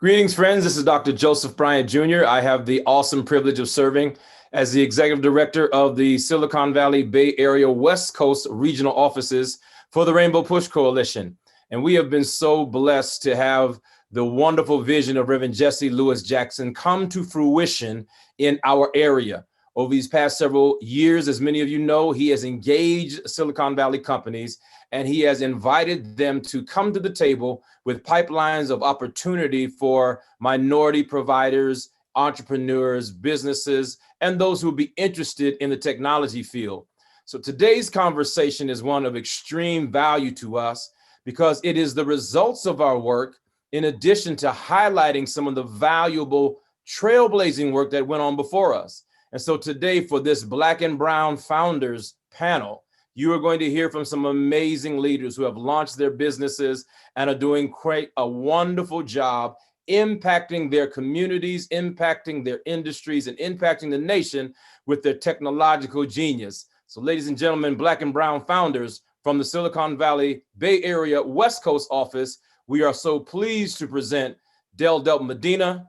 Greetings, friends. This is Dr. Joseph Bryant Jr. I have the awesome privilege of serving as the Executive Director of the Silicon Valley Bay Area West Coast Regional Offices for the Rainbow Push Coalition. And we have been so blessed to have the wonderful vision of Reverend Jesse Lewis Jackson come to fruition in our area. Over these past several years, as many of you know, he has engaged Silicon Valley companies and he has invited them to come to the table with pipelines of opportunity for minority providers, entrepreneurs, businesses, and those who will be interested in the technology field. So today's conversation is one of extreme value to us because it is the results of our work, in addition to highlighting some of the valuable trailblazing work that went on before us. And so today, for this Black and Brown Founders panel, you are going to hear from some amazing leaders who have launched their businesses and are doing a wonderful job impacting their communities, impacting their industries, and impacting the nation with their technological genius. So ladies and gentlemen, Black and Brown Founders from the Silicon Valley Bay Area West Coast office, we are so pleased to present Deldelp Medina,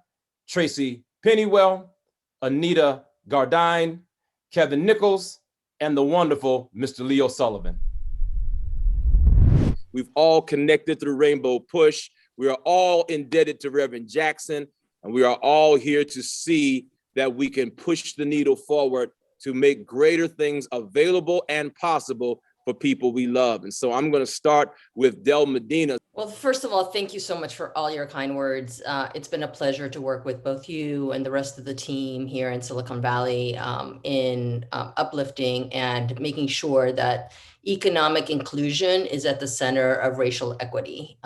Tracy Pennywell, Anita Gardine, Kevin Nichols, and the wonderful Mr. Leo Sullivan. We've all connected through Rainbow Push. We are all indebted to Reverend Jackson, and we are all here to see that we can push the needle forward to make greater things available and possible for people we love. And so I'm going to start with Del Medina. Well, first of all, thank you so much for all your kind words. It's been a pleasure to work with both you and the rest of the team here in Silicon Valley in uplifting and making sure that economic inclusion is at the center of racial equity.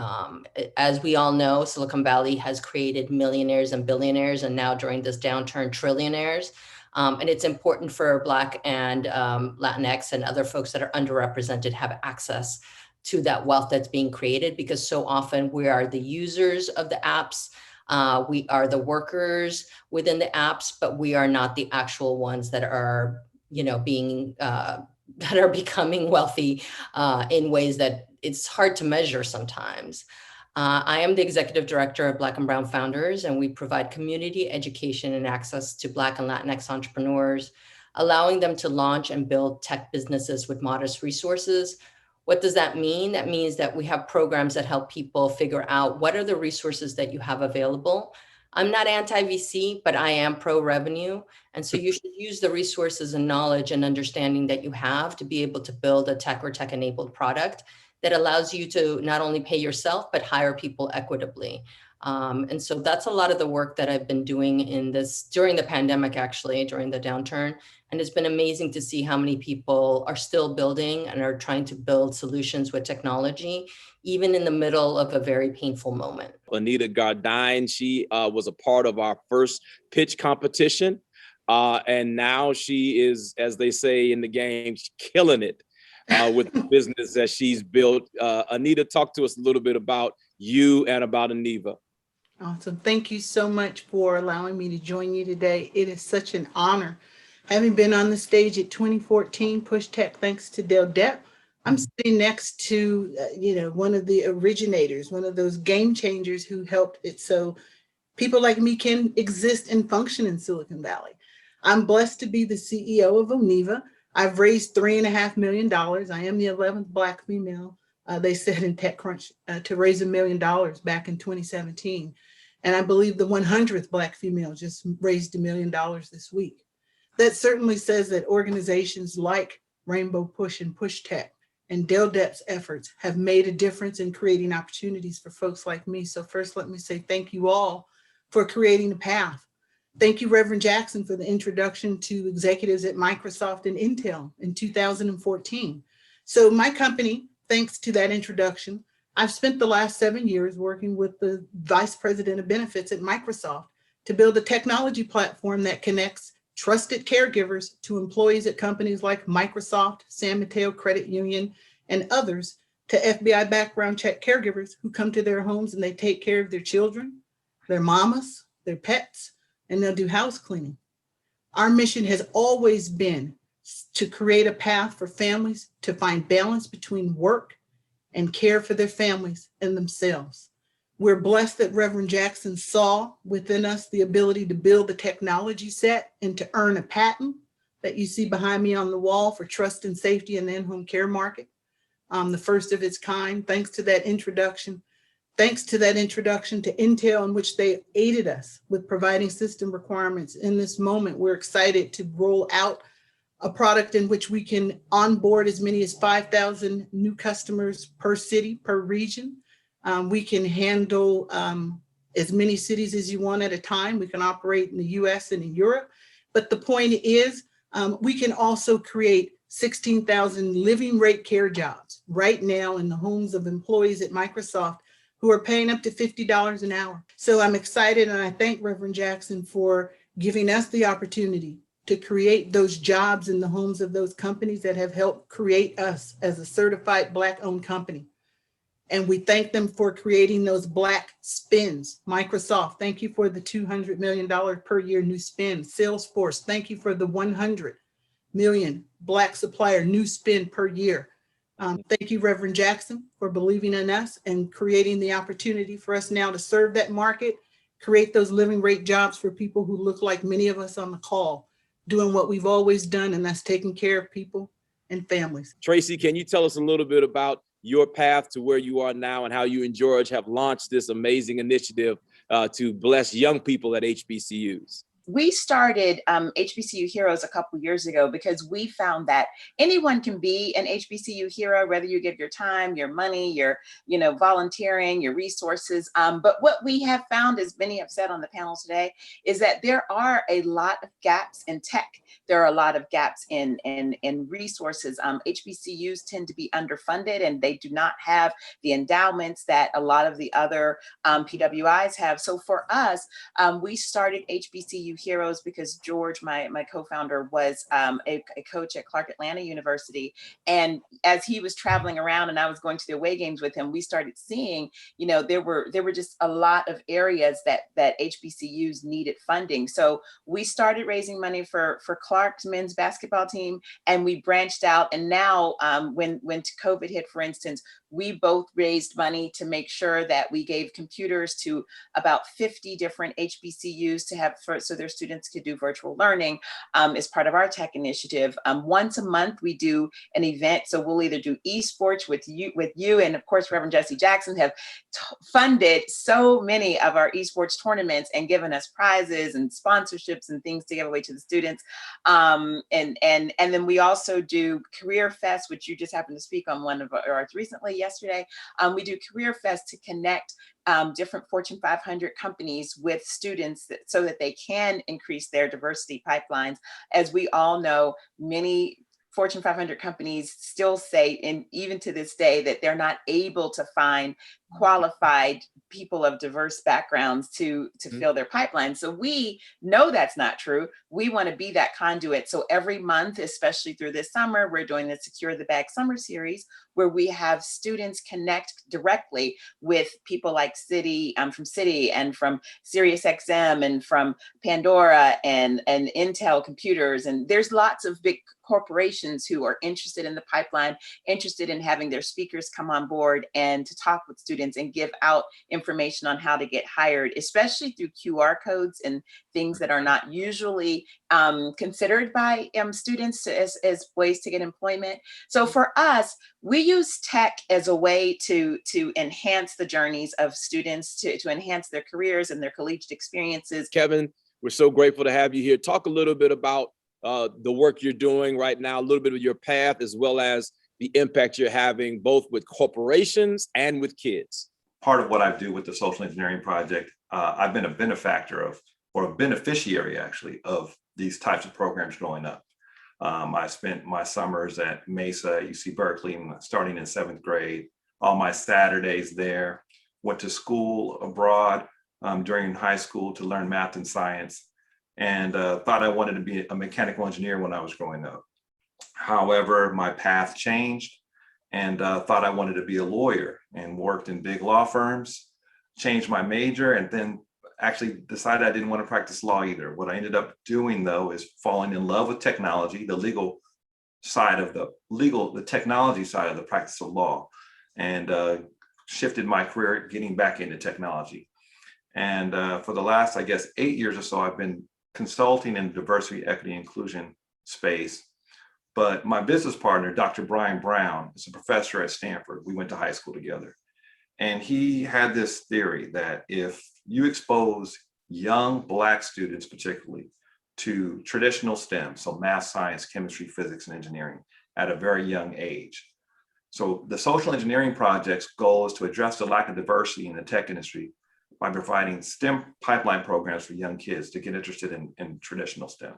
As we all know, Silicon Valley has created millionaires and billionaires, and now during this downturn, trillionaires. And it's important for Black and Latinx and other folks that are underrepresented have access to that wealth that's being created, because so often we are the users of the apps, we are the workers within the apps, but we are not the actual ones that are, that are becoming wealthy in ways that it's hard to measure sometimes. I am the executive director of Black and Brown Founders, and we provide community education and access to Black and Latinx entrepreneurs, allowing them to launch and build tech businesses with modest resources. What does that mean? That means that we have programs that help people figure out what are the resources that you have available. I'm not anti-VC, but I am pro-revenue. And so you should use the resources and knowledge and understanding that you have to be able to build a tech or tech-enabled product that allows you to not only pay yourself, but hire people equitably. And so that's a lot of the work that I've been doing in this during the pandemic, actually, during the downturn. And it's been amazing to see how many people are still building and are trying to build solutions with technology, even in the middle of a very painful moment. Anita Gardine, she was a part of our first pitch competition. And now she is, as they say in the game, killing it. With the business that she's built. Anita, talk to us a little bit about you and about Anita. Awesome. Thank you so much for allowing me to join you today. It is such an honor. Having been on the stage at 2014 Push Tech, thanks to Deldelp, I'm sitting next to, one of the originators, one of those game changers who helped it so people like me can exist and function in Silicon Valley. I'm blessed to be the CEO of Oniva. I've raised $3.5 million. I am the 11th Black female, they said in TechCrunch, to raise $1 million back in 2017. And I believe the 100th Black female just raised $1 million this week. That certainly says that organizations like Rainbow Push and Push Tech and Deldelp's efforts have made a difference in creating opportunities for folks like me. So first, let me say thank you all for creating a path. Thank you, Reverend Jackson, for the introduction to executives at Microsoft and Intel in 2014. So my company, thanks to that introduction, I've spent the last 7 years working with the Vice President of Benefits at Microsoft to build a technology platform that connects trusted caregivers to employees at companies like Microsoft, San Mateo Credit Union, and others to FBI background check caregivers who come to their homes and they take care of their children, their mamas, their pets, and they'll do house cleaning. Our mission has always been to create a path for families to find balance between work and care for their families and themselves. We're blessed that Reverend Jackson saw within us the ability to build the technology set and to earn a patent that you see behind me on the wall for trust and safety in the in-home care market, the first of its kind. Thanks to that introduction to Intel, in which they aided us with providing system requirements. In this moment, we're excited to roll out a product in which we can onboard as many as 5,000 new customers per city, per region. We can handle as many cities as you want at a time. We can operate in the US and in Europe. But the point is, we can also create 16,000 living rate care jobs right now in the homes of employees at Microsoft who are paying up to $50 an hour. So I'm excited, and I thank Reverend Jackson for giving us the opportunity to create those jobs in the homes of those companies that have helped create us as a certified Black-owned company. And we thank them for creating those Black spins. Microsoft, thank you for the $200 million per year new spin. Salesforce, thank you for the 100 million Black supplier new spin per year. Thank you, Reverend Jackson, for believing in us and creating the opportunity for us now to serve that market, create those living rate jobs for people who look like many of us on the call, doing what we've always done, and that's taking care of people and families. Tracy, can you tell us a little bit about your path to where you are now and how you and George have launched this amazing initiative to bless young people at HBCUs? We started HBCU Heroes a couple years ago because we found that anyone can be an HBCU hero, whether you give your time, your money, your volunteering, your resources. But what we have found, as many have said on the panel today, is that there are a lot of gaps in tech. There are a lot of gaps in resources. HBCUs tend to be underfunded, and they do not have the endowments that a lot of the other PWIs have. So for us, we started HBCU Heroes because George, my co-founder, was a coach at Clark Atlanta University. And as he was traveling around and I was going to the away games with him, we started seeing, there were just a lot of areas that HBCUs needed funding. So we started raising money for Clark's men's basketball team, and we branched out. And now when COVID hit, for instance, we both raised money to make sure that we gave computers to about 50 different HBCUs to have so their students could do virtual learning as part of our tech initiative. Once a month, we do an event. So we'll either do esports with you, and of course, Reverend Jesse Jackson have funded so many of our esports tournaments and given us prizes and sponsorships and things to give away to the students. And then we also do Career Fest, which you just happened to speak on one of ours recently yesterday. We do Career Fest to connect different Fortune 500 companies with students so that they can increase their diversity pipelines. As we all know, many Fortune 500 companies still say, and even to this day, that they're not able to find qualified people of diverse backgrounds to fill their pipeline. So we know that's not true. We want to be that conduit. So every month, especially through this summer, we're doing the Secure the Bag Summer Series, where we have students connect directly with people like Citi, from Citi and from SiriusXM and from Pandora and Intel Computers. And there's lots of big corporations who are interested in the pipeline, interested in having their speakers come on board and to talk with students and give out information on how to get hired, especially through QR codes and things that are not usually considered by students as ways to get employment. So for us, we use tech as a way to enhance the journeys of students, to enhance their careers and their collegiate experiences. Kevin, we're so grateful to have you here. Talk a little bit about the work you're doing right now, a little bit of your path, as well as the impact you're having both with corporations and with kids. Part of what I do with the Social Engineering Project, I've been a benefactor of, or a beneficiary actually, of these types of programs growing up. I spent my summers at Mesa, UC Berkeley, starting in 7th grade, all my Saturdays there, went to school abroad during high school to learn math and science, and thought I wanted to be a mechanical engineer when I was growing up. However, my path changed and thought I wanted to be a lawyer and worked in big law firms, changed my major, and then actually decided I didn't want to practice law either. What I ended up doing though is falling in love with technology, the legal side of the technology side of the practice of law, and shifted my career getting back into technology. And for the last, I guess, 8 years or so, I've been consulting in diversity, equity, inclusion space. But my business partner, Dr. Brian Brown, is a professor at Stanford. We went to high school together. And he had this theory that if you expose young Black students, particularly, to traditional STEM, so math, science, chemistry, physics, and engineering at a very young age. So the social engineering project's goal is to address the lack of diversity in the tech industry by providing STEM pipeline programs for young kids to get interested in traditional STEM.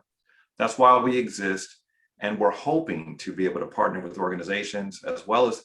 That's why we exist. And we're hoping to be able to partner with organizations as well as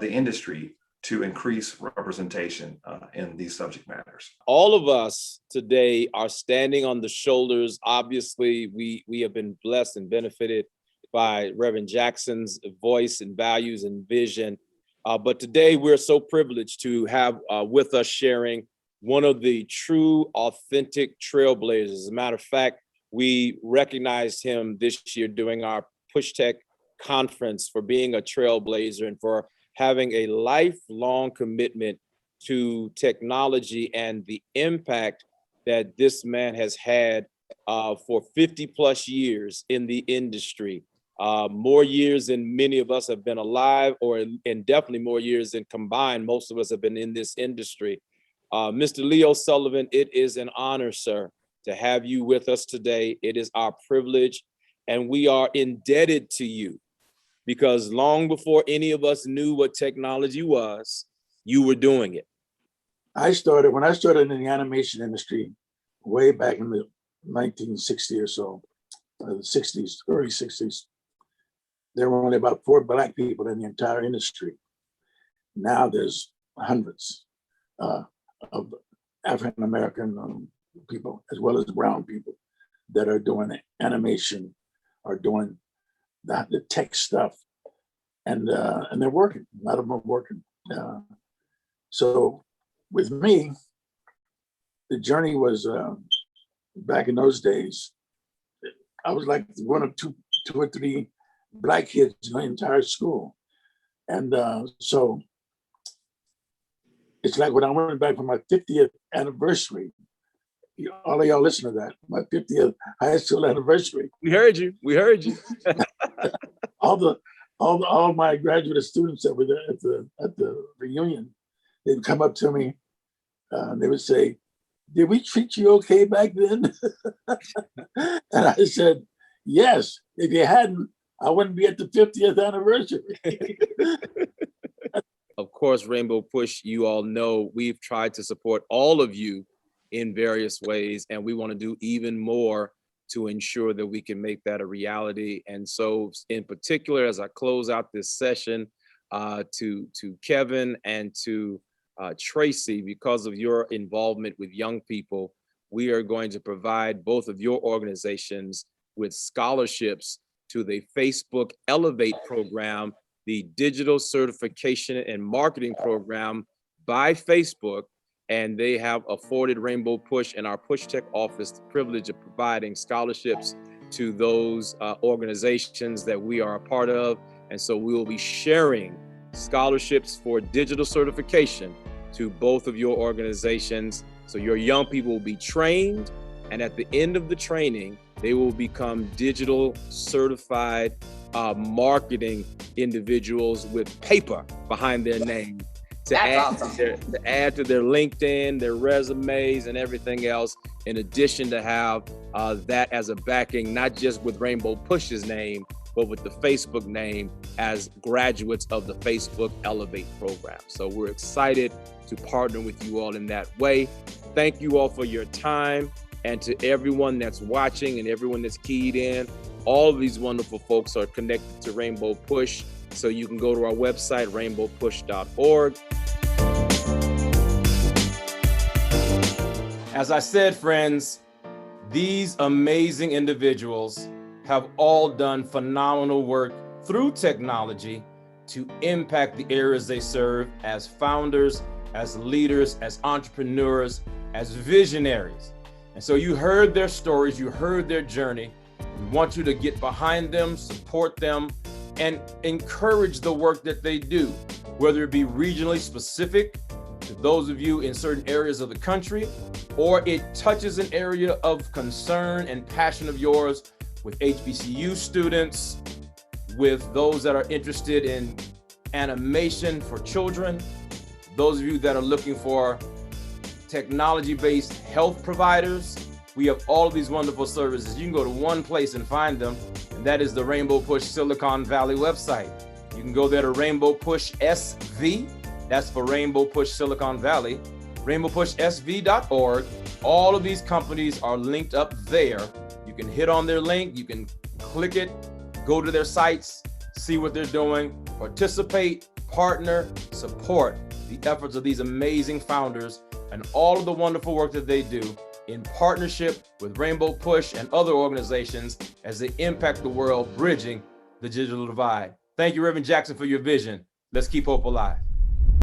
the industry to increase representation in these subject matters. All of us today are standing on the shoulders. Obviously, we have been blessed and benefited by Reverend Jackson's voice and values and vision. But today we're so privileged to have with us sharing one of the true, authentic trailblazers. As a matter of fact, we recognized him this year during our Push Tech conference for being a trailblazer and for having a lifelong commitment to technology and the impact that this man has had for 50 plus years in the industry. More years than many of us have been alive, and definitely more years than combined, most of us have been in this industry. Mr. Leo Sullivan, it is an honor, sir, to have you with us today. It is our privilege, and we are indebted to you because long before any of us knew what technology was, you were doing it. When I started in the animation industry way back in the 1960s or so, the 60s, early 60s, there were only about 4 Black people in the entire industry. Now there's hundreds of African-American people, as well as brown people that are doing animation, are doing the tech stuff, and they're working. A lot of them are working. So with me, the journey was back in those days. I was like one of two or three Black kids in the entire school, and so it's like when I went back for my 50th anniversary. All of y'all listen to that. My 50th high school anniversary. We heard you. We heard you. all my graduate students that were there at the reunion, they'd come up to me. They would say, "Did we treat you okay back then?" And I said, "Yes. If you hadn't, I wouldn't be at the 50th anniversary." Of course, Rainbow Push, you all know we've tried to support all of you in various ways, and we want to do even more to ensure that we can make that a reality. And so in particular, as I close out this session, to Kevin and to Tracy, because of your involvement with young people, we are going to provide both of your organizations with scholarships to the Facebook Elevate program, the digital certification and marketing program by Facebook. And they have afforded Rainbow Push and our Push Tech office the privilege of providing scholarships to those organizations that we are a part of. And so we will be sharing scholarships for digital certification to both of your organizations. So your young people will be trained, and at the end of the training, they will become digital certified marketing individuals with paper behind their name. To add to their LinkedIn, their resumes, and everything else, in addition to have that as a backing, not just with Rainbow Push's name, but with the Facebook name as graduates of the Facebook Elevate program. So we're excited to partner with you all in that way. Thank you all for your time, and to everyone that's watching and everyone that's keyed in. All of these wonderful folks are connected to Rainbow Push. So you can go to our website, rainbowpush.org. As I said, friends, these amazing individuals have all done phenomenal work through technology to impact the areas they serve as founders, as leaders, as entrepreneurs, as visionaries. And so you heard their stories, you heard their journey. We want you to get behind them, support them, and encourage the work that they do. whether it be regionally specific to those of you in certain areas of the country, or it touches an area of concern and passion of yours with HBCU students, with those that are interested in animation for children, those of you that are looking for technology-based health providers. We have all of these wonderful services. You can go to one place and find them, and that is the Rainbow Push Silicon Valley website. You can go there to Rainbow Push SV. That's for Rainbow Push Silicon Valley, rainbowpushsv.org. All of these companies are linked up there. You can hit on their link, you can click it, go to their sites, see what they're doing, participate, partner, support the efforts of these amazing founders and all of the wonderful work that they do in partnership with Rainbow Push and other organizations as they impact the world, bridging the digital divide. Thank you, Reverend Jackson, for your vision. Let's keep hope alive.